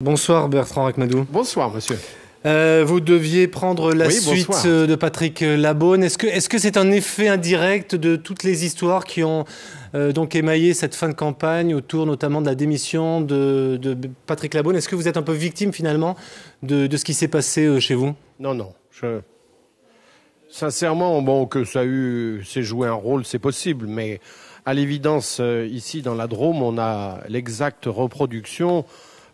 Bonsoir Bertrand Rakhmadou. Bonsoir monsieur. Vous deviez prendre la suite bonsoir. de Patrick Labeaune. Est-ce que c'est un effet indirect de toutes les histoires qui ont donc émaillé cette fin de campagne autour notamment de la démission de Patrick Labeaune? Est-ce que vous êtes un peu victime finalement de ce qui s'est passé chez vous? Non. Sincèrement, bon, que ça s'est joué un rôle, c'est possible, mais à l'évidence, ici dans la Drôme, on a l'exacte reproduction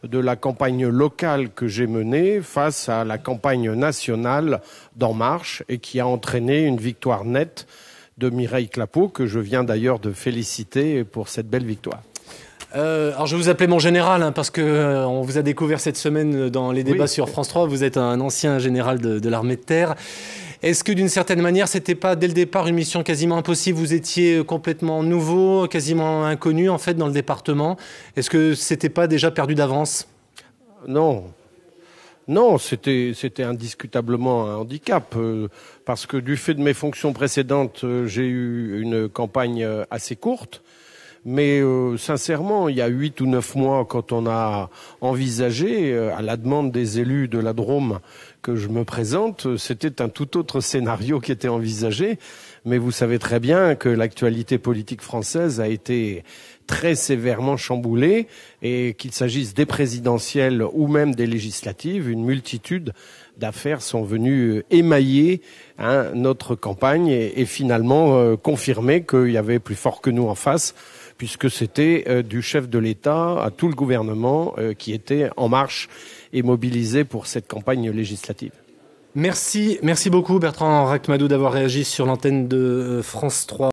de la campagne locale que j'ai menée face à la campagne nationale d'En Marche et qui a entraîné une victoire nette de Mireille Clapeau, que je viens d'ailleurs de féliciter pour cette belle victoire. Alors je vais vous appeler mon général parce que on vous a découvert cette semaine dans les débats sur France 3. Vous êtes un ancien général de l'armée de terre. Est-ce que d'une certaine manière, c'était pas dès le départ une mission quasiment impossible? Vous étiez complètement nouveau, quasiment inconnu en fait dans le département. Est-ce que c'était pas déjà perdu d'avance? Non, c'était indiscutablement un handicap parce que du fait de mes fonctions précédentes, j'ai eu une campagne assez courte. Mais sincèrement, il y a 8 ou 9 mois, quand on a envisagé, à la demande des élus de la Drôme, que je me présente, c'était un tout autre scénario qui était envisagé. Mais vous savez très bien que l'actualité politique française a été très sévèrement chamboulée et qu'il s'agisse des présidentielles ou même des législatives, une multitude d'affaires sont venues émailler notre campagne et finalement confirmer qu'il y avait plus fort que nous en face, puisque c'était du chef de l'État à tout le gouvernement qui était en marche et mobilisé pour cette campagne législative. Merci beaucoup Bertrand Rakhmadou d'avoir réagi sur l'antenne de France 3.